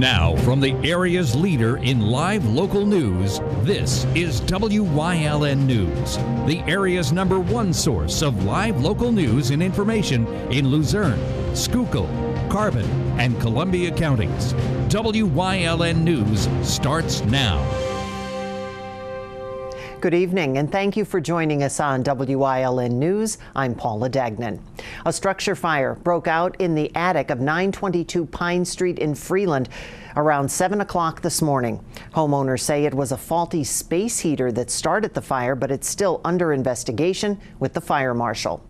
Now, from the area's leader in live local news, this is WYLN News, the area's #1 source of live local news and information in Luzerne, Schuylkill, Carbon, and Columbia counties. WYLN News starts now. Good evening, and thank you for joining us on WYLN News. I'm Paula Dagnan. A structure fire broke out in the attic of 922 Pine Street in Freeland around 7 o'clock this morning. Homeowners say it was a faulty space heater that started the fire, but it's still under investigation with the fire marshal.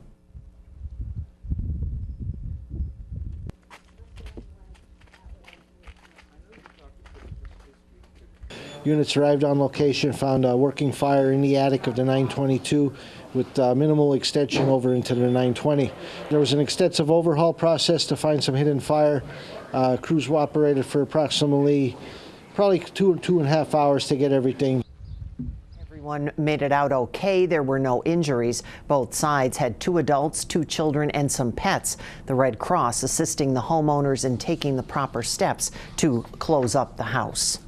Units arrived on location, found a working fire in the attic of the 922 with minimal extension over into the 920. There was an extensive overhaul process to find some hidden fire. Crews operated for approximately probably two and a half hours to get everything. Everyone made it out okay. There were no injuries. Both sides had 2 adults, 2 children, and some pets. The Red Cross assisting the homeowners in taking the proper steps to close up the house.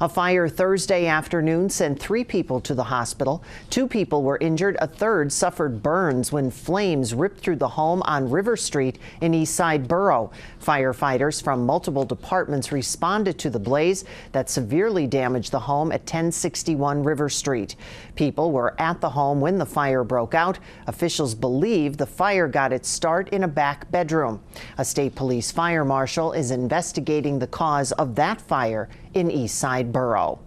A fire Thursday afternoon sent 3 people to the hospital. 2 people were injured. A third suffered burns when flames ripped through the home on River Street in Eastside Borough. Firefighters from multiple departments responded to the blaze that severely damaged the home at 1061 River Street. People were at the home when the fire broke out. Officials believe the fire got its start in a back bedroom. A state police fire marshal is investigating the cause of that fire in Eastside Borough.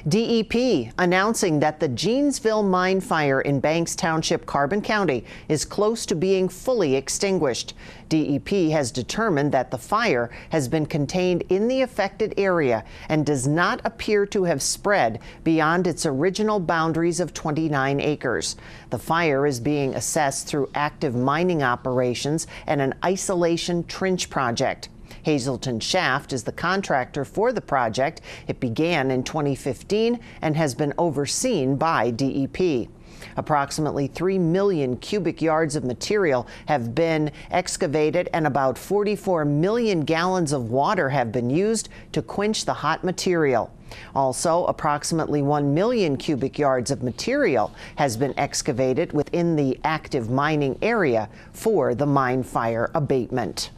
DEP announcing that the Jeansville mine fire in Banks Township, Carbon County is close to being fully extinguished. DEP has determined that the fire has been contained in the affected area and does not appear to have spread beyond its original boundaries of 29 acres. The fire is being assessed through active mining operations and an isolation trench project. Hazelton Shaft is the contractor for the project. It began in 2015 and has been overseen by DEP. Approximately 3 million cubic yards of material have been excavated and about 44 million gallons of water have been used to quench the hot material. Also, approximately 1 million cubic yards of material has been excavated within the active mining area for the mine fire abatement.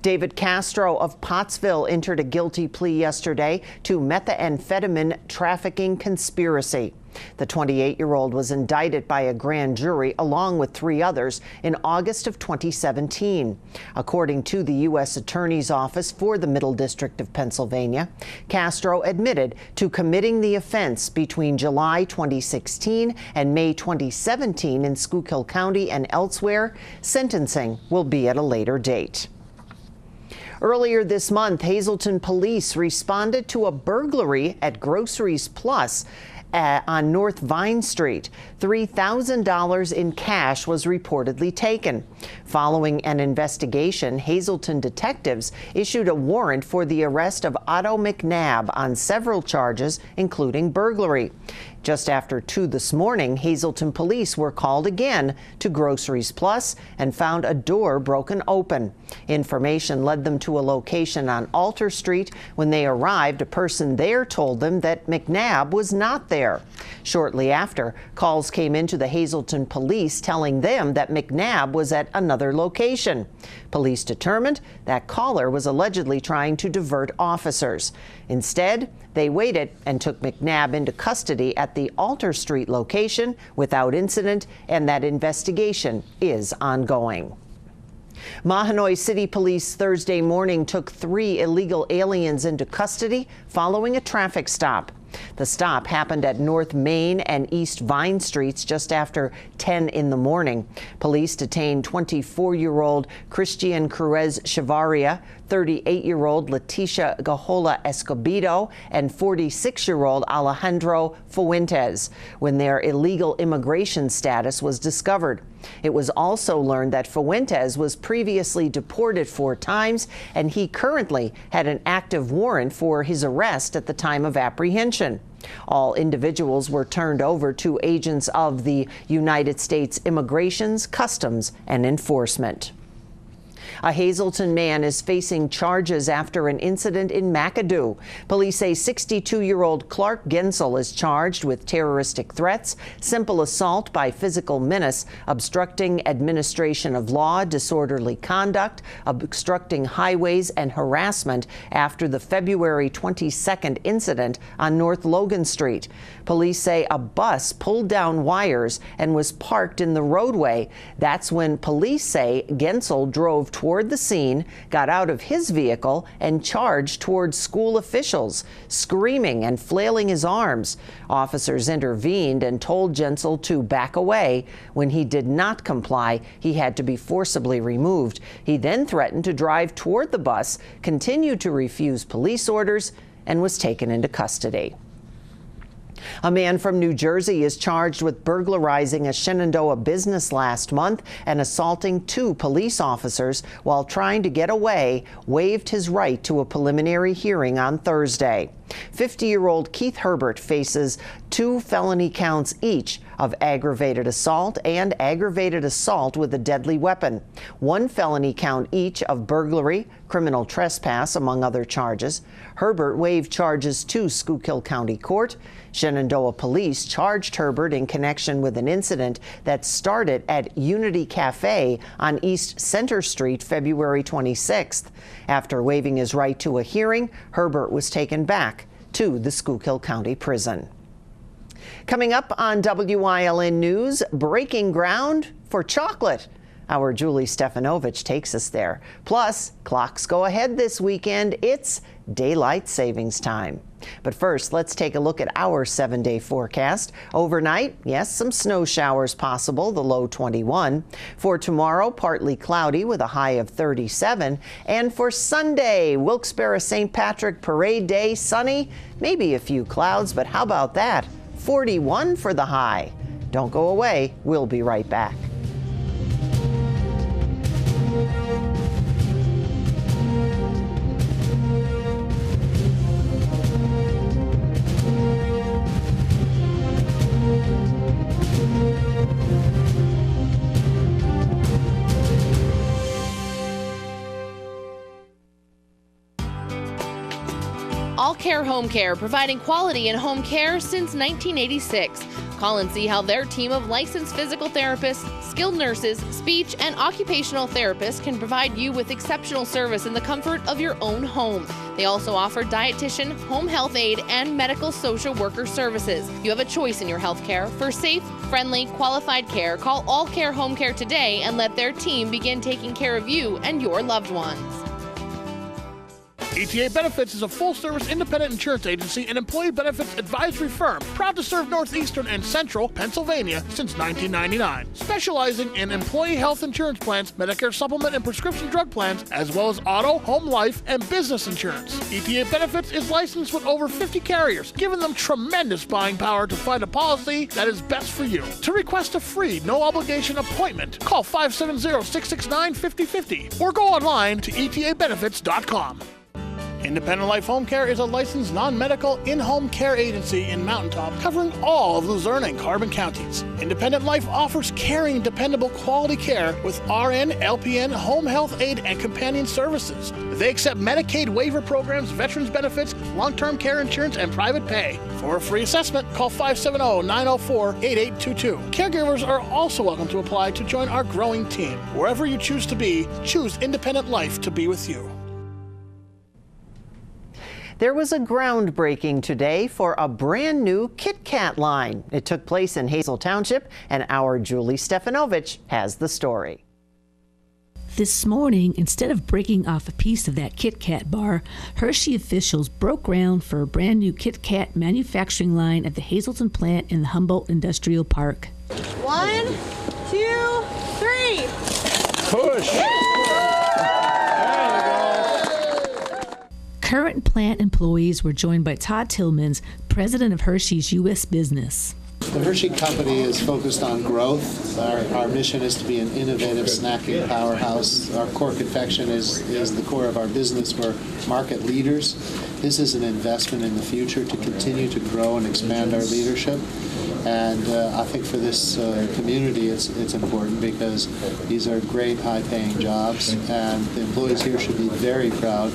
David Castro of Pottsville entered a guilty plea yesterday to methamphetamine trafficking conspiracy. The 28-year-old was indicted by a grand jury along with 3 others in August of 2017. According to the U.S. Attorney's Office for the Middle District of Pennsylvania, Castro admitted to committing the offense between July 2016 and May 2017 in Schuylkill County and elsewhere. Sentencing will be at a later date. Earlier this month, Hazelton police responded to a burglary at Groceries Plus on North Vine Street. $3,000 in cash was reportedly taken. Following an investigation, Hazelton detectives issued a warrant for the arrest of Otto McNabb on several charges, including burglary. Just after 2 this morning, Hazelton police were called again to Groceries Plus and found a door broken open. Information led them to a location on Alter Street. When they arrived, a person there told them that McNabb was not there. Shortly after, calls came into the Hazelton police telling them that McNabb was at another location. Police determined that caller was allegedly trying to divert officers. Instead, they waited and took McNabb into custody at the Alter Street location without incident, and that investigation is ongoing. Mahanoy City Police Thursday morning took 3 illegal aliens into custody following a traffic stop. The stop happened at North Main and East Vine Streets just after 10 in the morning. Police detained 24-year-old Christian Cruz Chavaria, 38-year-old Leticia Gajola Escobedo, and 46-year-old Alejandro Fuentes when their illegal immigration status was discovered. It was also learned that Fuentes was previously deported 4 times, and he currently had an active warrant for his arrest at the time of apprehension. All individuals were turned over to agents of the United States Immigration, Customs, and Enforcement. A Hazleton man is facing charges after an incident in McAdoo. Police say 62-year-old Clark Gensel is charged with terroristic threats, simple assault by physical menace, obstructing administration of law, disorderly conduct, obstructing highways, and harassment after the February 22nd incident on North Logan Street. Police say a bus pulled down wires and was parked in the roadway. That's when police say Gensel drove toward the scene, got out of his vehicle, and charged toward school officials, screaming and flailing his arms. Officers intervened and told Gensel to back away. When he did not comply, he had to be forcibly removed. He then threatened to drive toward the bus, continued to refuse police orders, and was taken into custody. A man from New Jersey is charged with burglarizing a Shenandoah business last month and assaulting 2 police officers while trying to get away, waived his right to a preliminary hearing on Thursday. 50-year-old Keith Herbert faces 2 felony counts each of aggravated assault and aggravated assault with a deadly weapon, 1 felony count each of burglary, criminal trespass, among other charges. Herbert waived charges to Schuylkill County Court. Shenandoah police charged Herbert in connection with an incident that started at Unity Cafe on East Center Street February 26th. After waiving his right to a hearing, Herbert was taken back to the Schuylkill County Prison. Coming up on WYLN News, breaking ground for chocolate. Our Julie Stefanovich takes us there. Plus, clocks go ahead this weekend. It's daylight savings time. But first, let's take a look at our 7-day forecast. Overnight, yes, some snow showers possible, the low 21. For tomorrow, partly cloudy with a high of 37. And for Sunday, Wilkes-Barre St. Patrick Parade Day, sunny, maybe a few clouds, but how about that? 41 for the high. Don't go away. We'll be right back. All Care Home Care, providing quality in home care since 1986. Call and see how their team of licensed physical therapists, skilled nurses, speech, and occupational therapists can provide you with exceptional service in the comfort of your own home. They also offer dietitian, home health aide, and medical social worker services. You have a choice in your health care. For safe, friendly, qualified care, call All Care Home Care today and let their team begin taking care of you and your loved ones. ETA Benefits is a full-service independent insurance agency and employee benefits advisory firm proud to serve Northeastern and Central Pennsylvania since 1999, specializing in employee health insurance plans, Medicare supplement and prescription drug plans, as well as auto, home life, and business insurance. ETA Benefits is licensed with over 50 carriers, giving them tremendous buying power to find a policy that is best for you. To request a free, no-obligation appointment, call 570-669-5050 or go online to etabenefits.com. Independent Life Home Care is a licensed non-medical in-home care agency in Mountaintop covering all of Luzerne and Carbon counties. Independent Life offers caring, dependable quality care with RN, LPN, home health aide, and companion services. They accept Medicaid waiver programs, veterans benefits, long-term care insurance, and private pay. For a free assessment, call 570-904-8822. Caregivers are also welcome to apply to join our growing team. Wherever you choose to be, choose Independent Life to be with you. There was a groundbreaking today for a brand new Kit Kat line. It took place in Hazel Township, and our Julie Stefanovich has the story. This morning, instead of breaking off a piece of that Kit Kat bar, Hershey officials broke ground for a brand new Kit Kat manufacturing line at the Hazleton plant in the Humboldt Industrial Park. 1, 2, 3. Push! Current plant employees were joined by Todd Tillmans, president of Hershey's U.S. business. The Hershey Company is focused on growth. Our mission is to be an innovative snacking powerhouse. Our core confection is the core of our business. We're market leaders. This is an investment in the future to continue to grow and expand our leadership. And I think for this community, it's important because these are great, high-paying jobs, and the employees here should be very proud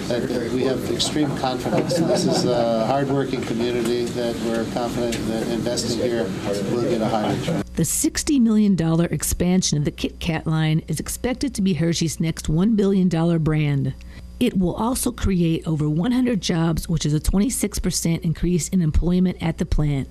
that we have extreme confidence. This is a hard-working community that we're confident that investing here will get a high return. The $60 million expansion of the Kit Kat line is expected to be Hershey's next $1 billion brand. It will also create over 100 jobs, which is a 26% increase in employment at the plant.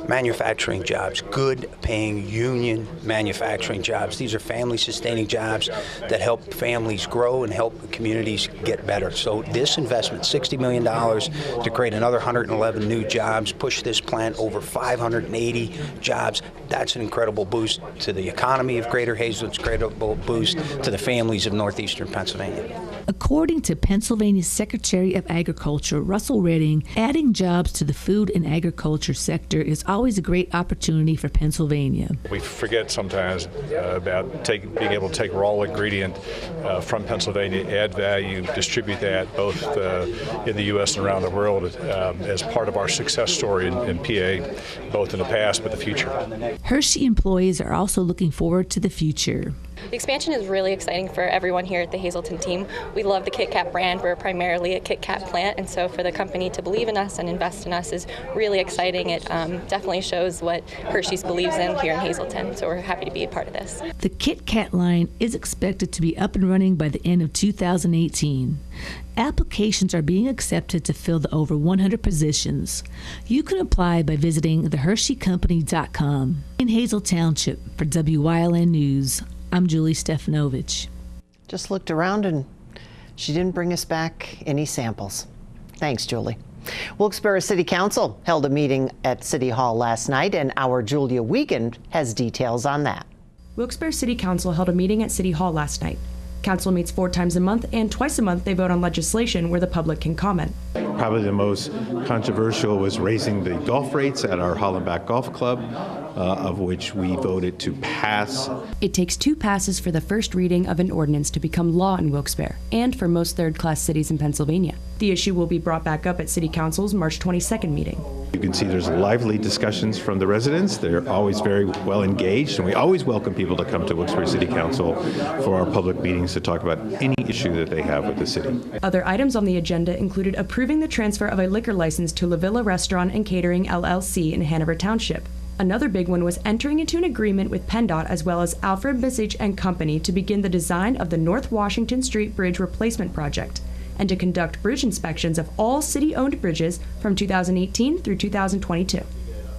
Manufacturing jobs, good paying union manufacturing jobs. These are family sustaining jobs that help families grow and help communities get better. So this investment, $60 million to create another 111 new jobs, push this plant over 580 jobs, that's an incredible boost to the economy of Greater Hazelton, it's an incredible boost to the families of northeastern Pennsylvania. According to Pennsylvania's Secretary of Agriculture, Russell Redding, adding jobs to the food and agriculture sector is always a great opportunity for Pennsylvania. We forget sometimes about being able to take raw ingredient from Pennsylvania, add value, distribute that both in the U.S. and around the world as part of our success story in PA, both in the past but the future. Hershey employees are also looking forward to the future. The expansion is really exciting for everyone here at the Hazelton team. We love the Kit Kat brand. We're primarily a Kit Kat plant, and so for the company to believe in us and invest in us is really exciting. It definitely shows what Hershey's believes in here in Hazelton, so we're happy to be a part of this. The Kit Kat line is expected to be up and running by the end of 2018. Applications are being accepted to fill the over 100 positions. You can apply by visiting thehersheycompany.com. In Hazel Township, for WYLN News, I'm Julie Stefanovich. Just looked around and she didn't bring us back any samples. Thanks, Julie. Wilkes-Barre City Council held a meeting at City Hall last night, and our Julia Wiegand has details on that. Wilkes-Barre City Council held a meeting at City Hall last night. Council meets 4 times a month, and twice a month they vote on legislation where the public can comment. Probably the most controversial was raising the golf rates at our Hollenbach Golf Club, of which we voted to pass. It takes 2 passes for the first reading of an ordinance to become law in Wilkes-Barre, and for most third-class cities in Pennsylvania. The issue will be brought back up at City Council's March 22nd meeting. You can see there's lively discussions from the residents. They're always very well engaged, and we always welcome people to come to Wilkes-Barre City Council for our public meetings to talk about any issue that they have with the city. Other items on the agenda included approving the transfer of a liquor license to La Villa Restaurant and Catering LLC in Hanover Township. Another big one was entering into an agreement with PennDOT as well as Alfred Bissage and Company to begin the design of the North Washington Street Bridge Replacement Project, and to conduct bridge inspections of all city-owned bridges from 2018 through 2022.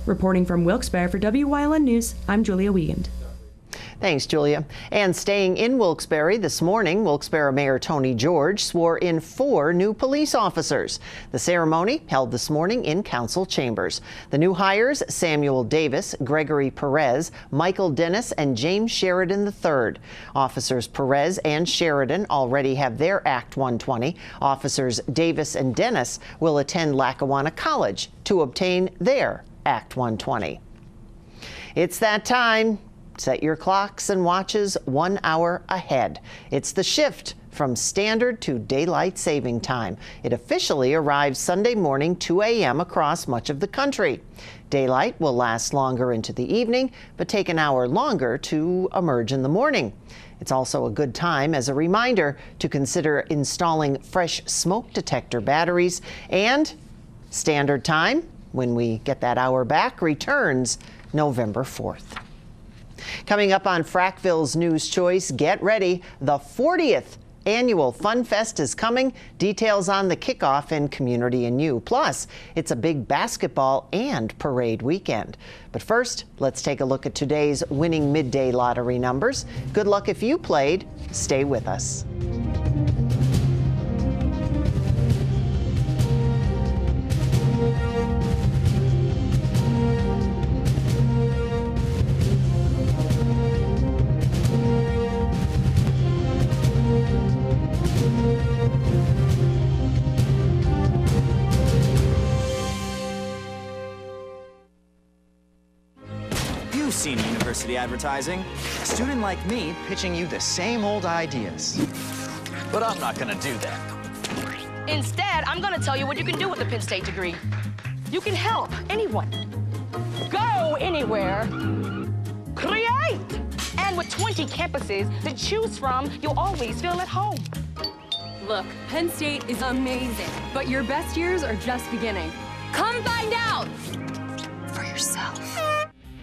Reporting from Wilkes-Barre for WYLN News, I'm Julia Wiegand. Thanks, Julia. And staying in Wilkes-Barre this morning, Wilkes-Barre Mayor Tony George swore in 4 new police officers. The ceremony held this morning in council chambers. The new hires, Samuel Davis, Gregory Perez, Michael Dennis, and James Sheridan III. Officers Perez and Sheridan already have their Act 120. Officers Davis and Dennis will attend Lackawanna College to obtain their Act 120. It's that time. Set your clocks and watches 1 hour ahead. It's the shift from standard to daylight saving time. It officially arrives Sunday morning, 2 a.m. across much of the country. Daylight will last longer into the evening, but take an hour longer to emerge in the morning. It's also a good time as a reminder to consider installing fresh smoke detector batteries. And standard time, when we get that hour back, returns November 4th. Coming up on Frackville's News Choice, get ready. The 40th annual Fun Fest is coming. Details on the kickoff in Community and You. Plus, it's a big basketball and parade weekend. But first, let's take a look at today's winning midday lottery numbers. Good luck if you played. Stay with us. You've seen university advertising. A student like me pitching you the same old ideas. But I'm not gonna do that. Instead, I'm gonna tell you what you can do with a Penn State degree. You can help anyone. Go go anywhere. Create! And with 20 campuses to choose from, you'll always feel at home. Look, Penn State is amazing, but your best years are just beginning. Come find out for yourself.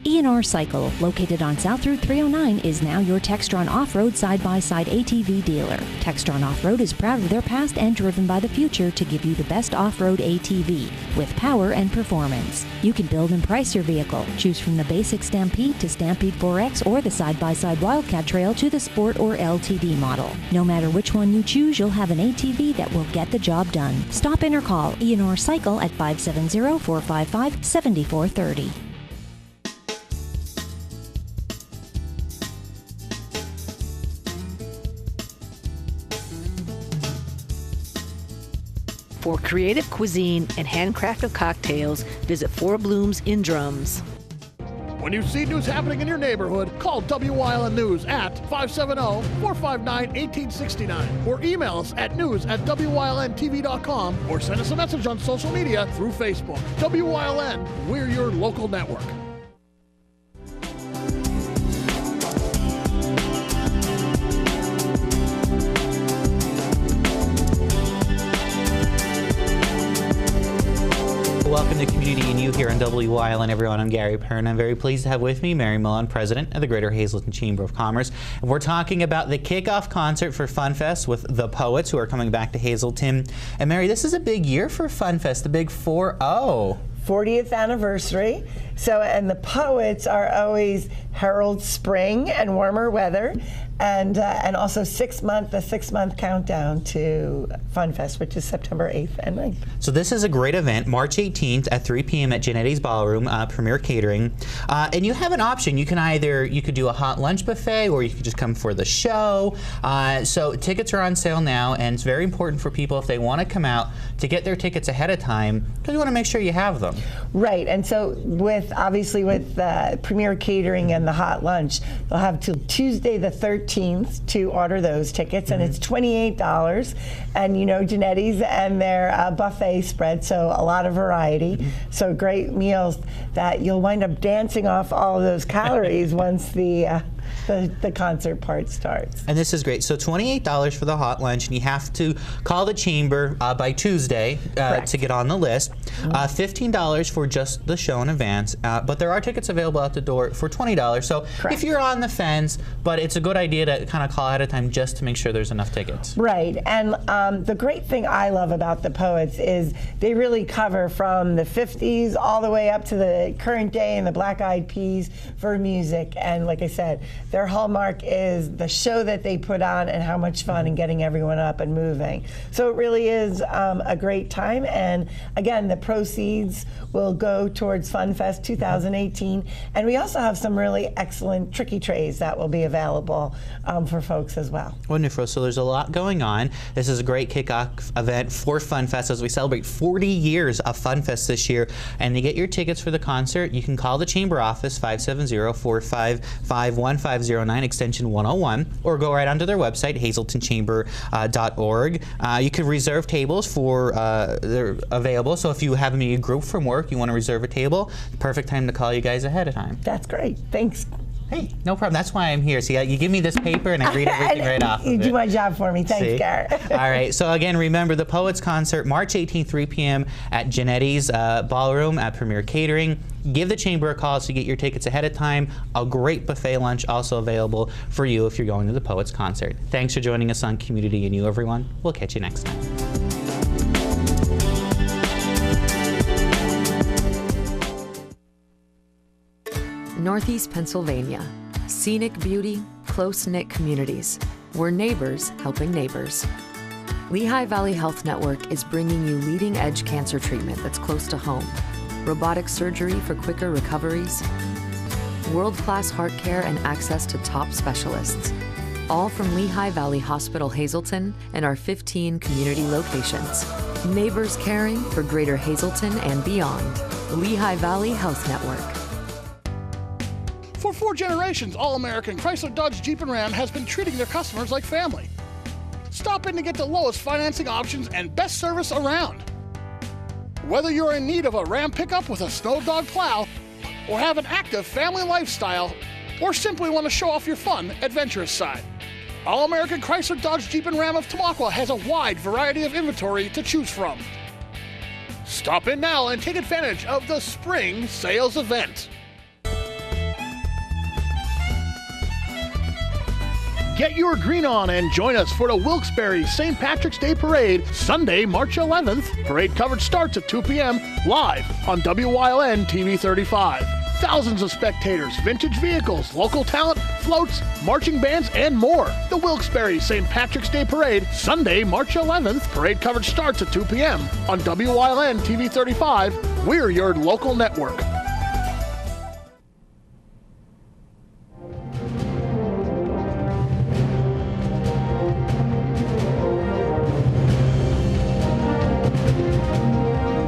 E&R Cycle, located on South Route 309, is now your Textron Off-Road side-by-side ATV dealer. Textron Off-Road is proud of their past and driven by the future to give you the best off-road ATV with power and performance. You can build and price your vehicle. Choose from the basic Stampede to Stampede 4X or the side-by-side Wildcat Trail to the Sport or LTD model. No matter which one you choose, you'll have an ATV that will get the job done. Stop in or call E&R Cycle at 570-455-7430. For creative cuisine and handcrafted cocktails, visit Four Blooms in Drums. When you see news happening in your neighborhood, call Wyln News at 570-459-1869 or email us at news@wylntv.com or send us a message on social media through Facebook. Wyln, we're your local network. Welcome to Community and You here on Wyln, everyone. I'm Gary Perrin. I'm very pleased to have with me Mary Millen, President of the Greater Hazleton Chamber of Commerce. And we're talking about the kickoff concert for FunFest with the Poets, who are coming back to Hazleton. And Mary, this is a big year for FunFest, the big 4-0. 40th anniversary. So, and the Poets are always herald spring and warmer weather, and also the 6-month countdown to FunFest, which is September 8th and 9th. So this is a great event, March 18th at 3 p.m. at Genetti's Ballroom, Premier Catering. And you have an option. You could do a hot lunch buffet, or you could just come for the show. So tickets are on sale now, and it's very important for people, if they want to come out, to get their tickets ahead of time, because you want to make sure you have them. Right, and so obviously with Premier Catering and the hot lunch, they'll have till Tuesday the 13th to order those tickets, and it's $28. And you know Genetti's and their buffet spread, so a lot of variety. So great meals that you'll wind up dancing off all of those calories once the concert part starts. And this is great. So $28 for the hot lunch, and you have to call the chamber by Tuesday to get on the list. $15 for just the show in advance, but there are tickets available out the door for $20. So if you're on the fence, but it's a good idea to kind of call ahead of time just to make sure there's enough tickets. Right, and the great thing I love about the Poets is they really cover from the 50s all the way up to the current day and the Black Eyed Peas for music. And like I said, their hallmark is the show that they put on and how much fun and getting everyone up and moving. So it really is a great time. And again, the proceeds will go towards FunFest 2018. And we also have some really excellent tricky trays that will be available for folks as well. Wonderful. So there's a lot going on. This is a great kickoff event for FunFest as we celebrate 40 years of FunFest this year. And to get your tickets for the concert, you can call the Chamber office, 570-455-1509, extension 101, or go right onto their website, hazletonchamber.org. You can reserve tables for, they're available. So if you have a group from work, you want to reserve a table, perfect time to call you guys ahead of time. That's great. Thanks. Hey, no problem. That's why I'm here. See, you give me this paper and I read everything right off of it. You do my job for me. Thanks, Garrett. All right. So again, remember the Poets concert, March 18th, 3 p.m. at Genetti's Ballroom at Premier Catering. Give the Chamber a call to get your tickets ahead of time. A great buffet lunch also available for you if you're going to the Poets concert. Thanks for joining us on Community and You, everyone. We'll catch you next time. Northeast Pennsylvania. Scenic beauty, close-knit communities. We're neighbors helping neighbors. Lehigh Valley Health Network is bringing you leading-edge cancer treatment that's close to home. Robotic surgery for quicker recoveries. World-class heart care and access to top specialists. All from Lehigh Valley Hospital Hazleton and our 15 community locations. Neighbors caring for Greater Hazleton and beyond. Lehigh Valley Health Network. For 4 generations, All-American Chrysler, Dodge, Jeep, and Ram has been treating their customers like family. Stop in to get the lowest financing options and best service around. Whether you're in need of a Ram pickup with a Snow Dog plow or have an active family lifestyle, or simply want to show off your fun, adventurous side. All-American Chrysler Dodge Jeep and Ram of Tamaqua has a wide variety of inventory to choose from. Stop in now and take advantage of the spring sales event. Get your green on and join us for the Wilkes-Barre St. Patrick's Day Parade, Sunday, March 11th. Parade coverage starts at 2 p.m. live on WYLN TV 35. Thousands of spectators, vintage vehicles, local talent, floats, marching bands, and more. The Wilkes-Barre St. Patrick's Day Parade, Sunday, March 11th. Parade coverage starts at 2 p.m. on WYLN TV 35. We're your local network.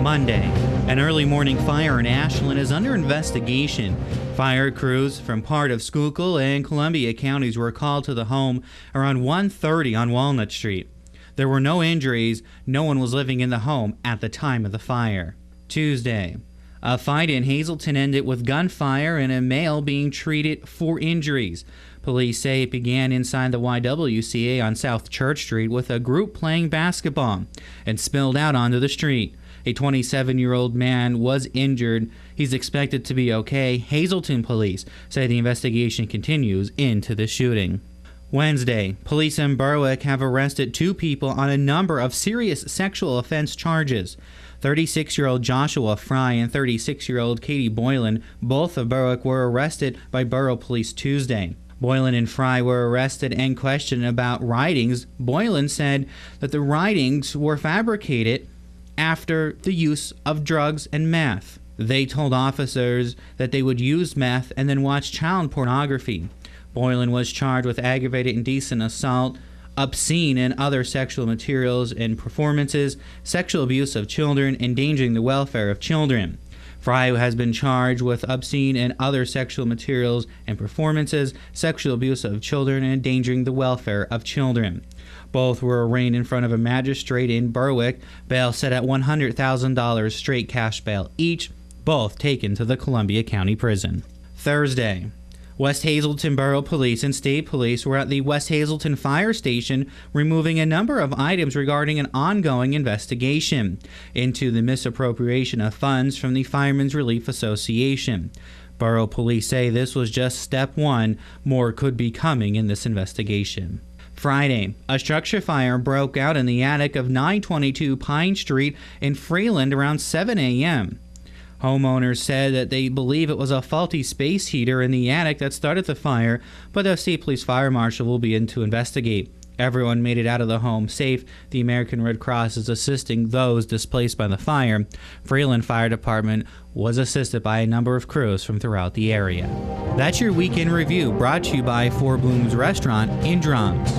Monday, an early morning fire in Ashland is under investigation. Fire crews from part of Schuylkill and Columbia counties were called to the home around 1:30 on Walnut Street. There were no injuries. No one was living in the home at the time of the fire. Tuesday, a fight in Hazleton ended with gunfire and a male being treated for injuries. Police say it began inside the YWCA on South Church Street with a group playing basketball and spilled out onto the street. A 27-year-old man was injured. He's expected to be okay. Hazleton police say the investigation continues into the shooting. Wednesday, police in Berwick have arrested 2 people on a number of serious sexual offense charges. 36-year-old Joshua Fry and 36-year-old Katie Boylan, both of Berwick, were arrested by Borough Police Tuesday. Boylan and Fry were arrested and questioned about writings. Boylan said that the writings were fabricated after the use of drugs and meth. They told officers that they would use meth and then watch child pornography. Boylan was charged with aggravated indecent assault, obscene and other sexual materials and performances, sexual abuse of children, endangering the welfare of children. Fry has been charged with obscene and other sexual materials and performances, sexual abuse of children, and endangering the welfare of children. Both were arraigned in front of a magistrate in Berwick. Bail set at $100,000 straight cash bail each, both taken to the Columbia County Prison. Thursday, West Hazleton Borough Police and State Police were at the West Hazleton Fire Station removing a number of items regarding an ongoing investigation into the misappropriation of funds from the Firemen's Relief Association. Borough Police say this was just step one. More could be coming in this investigation. Friday, a structure fire broke out in the attic of 922 Pine Street in Freeland around 7 a.m. Homeowners said that they believe it was a faulty space heater in the attic that started the fire, but the State Police Fire Marshal will be in to investigate. Everyone made it out of the home safe. The American Red Cross is assisting those displaced by the fire. Freeland Fire Department was assisted by a number of crews from throughout the area. That's your weekend review, brought to you by Four Blooms Restaurant in Drums.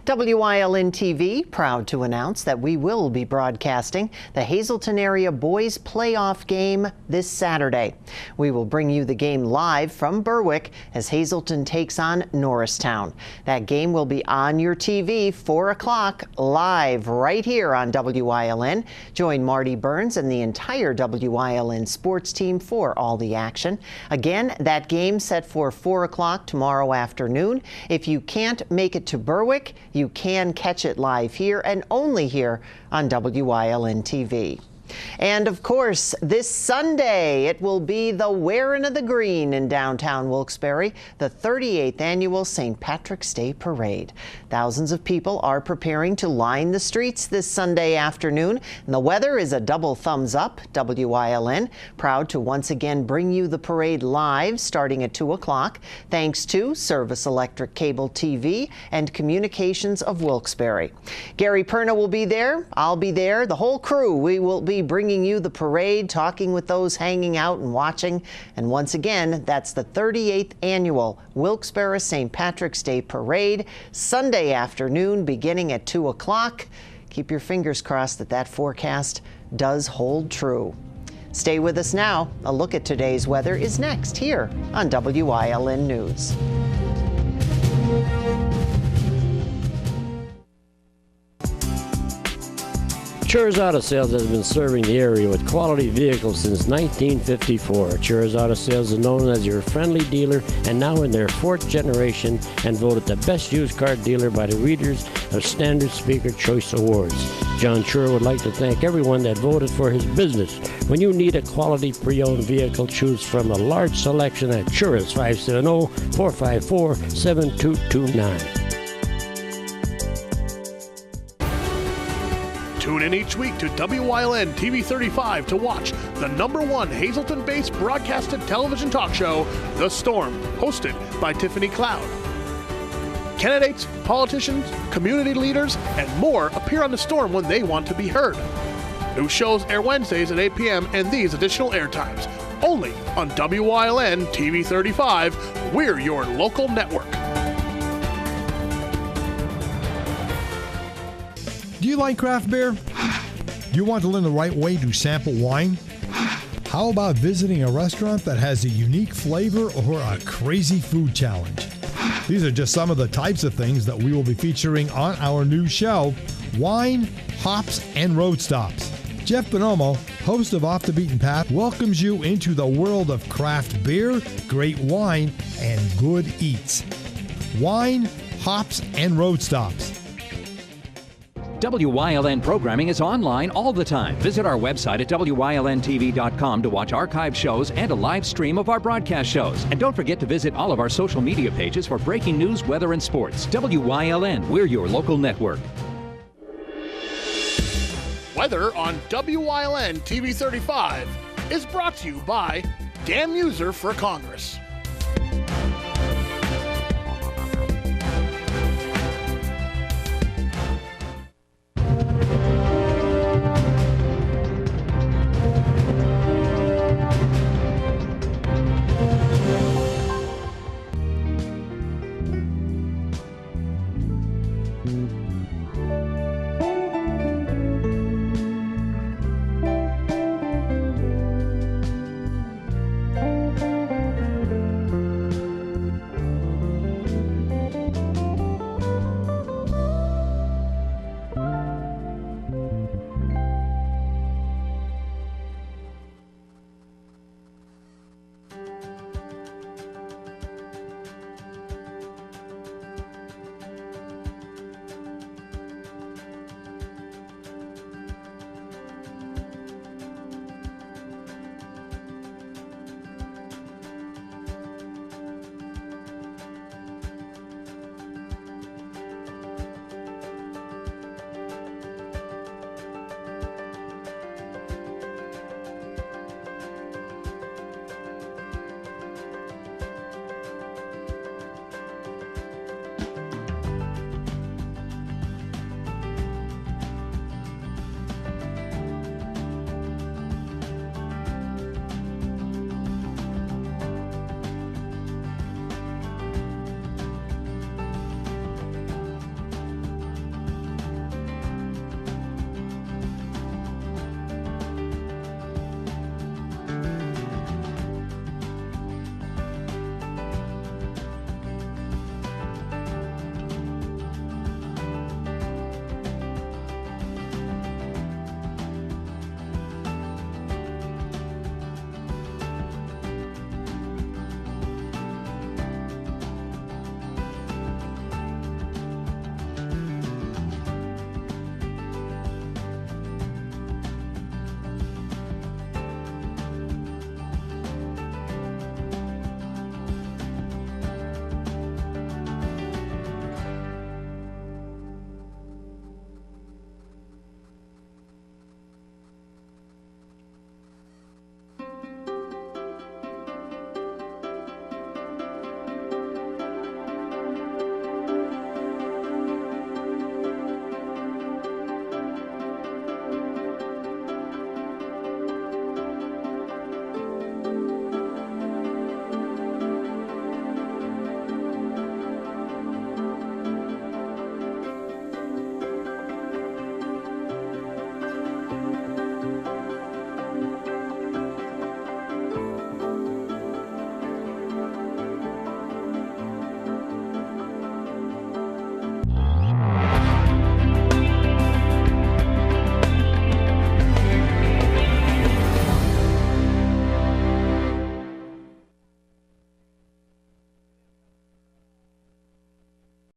WYLN TV proud to announce that we will be broadcasting the Hazleton Area Boys Playoff game this Saturday. We will bring you the game live from Berwick as Hazleton takes on Norristown. That game will be on your TV 4 o'clock live right here on WYLN. Join Marty Burns and the entire WYLN sports team for all the action. Again, that game set for 4 o'clock tomorrow afternoon. If you can't make it to Berwick, you can catch it live here and only here on WYLN TV. And of course, this Sunday, it will be the Wearin' of the Green in downtown Wilkes-Barre, the 38th annual St. Patrick's Day Parade. Thousands of people are preparing to line the streets this Sunday afternoon, and the weather is a double thumbs up. WYLN proud to once again bring you the parade live starting at 2 o'clock, thanks to Service Electric Cable TV and Communications of Wilkes-Barre. Gary Perna will be there. I'll be there. The whole crew. We will be bringing you the parade, talking with those hanging out and watching. And once again, that's the 38th annual Wilkes-Barre St. Patrick's Day Parade, Sunday afternoon beginning at 2 o'clock. Keep your fingers crossed that that forecast does hold true. Stay with us now. A look at today's weather is next here on WYLN News. Chur's Auto Sales has been serving the area with quality vehicles since 1954. Chur's Auto Sales is known as your friendly dealer and now in their 4th generation and voted the best used car dealer by the readers of Standard Speaker Choice Awards. John Chur would like to thank everyone that voted for his business. When you need a quality pre-owned vehicle, choose from a large selection at Chur's 570-454-7229. Tune in each week to WYLN TV 35 to watch the #1 Hazleton-based broadcasted television talk show, The Storm, hosted by Tiffany Cloud. Candidates, politicians, community leaders, and more appear on The Storm when they want to be heard. New shows air Wednesdays at 8 p.m. and these additional airtimes. Only on WYLN TV 35. We're your local network. Do you like craft beer? Do you want to learn the right way to sample wine? How about visiting a restaurant that has a unique flavor or a crazy food challenge? These are just some of the types of things that we will be featuring on our new show, Wine, Hops, and Road Stops. Jeff Bonomo, host of Off the Beaten Path, welcomes you into the world of craft beer, great wine, and good eats. Wine, Hops, and Road Stops. WYLN programming is online all the time. Visit our website at WYLNTV.com to watch archived shows and a live stream of our broadcast shows. And don't forget to visit all of our social media pages for breaking news, weather, and sports. WYLN, we're your local network. Weather on WYLN TV 35 is brought to you by Dan Muser for Congress.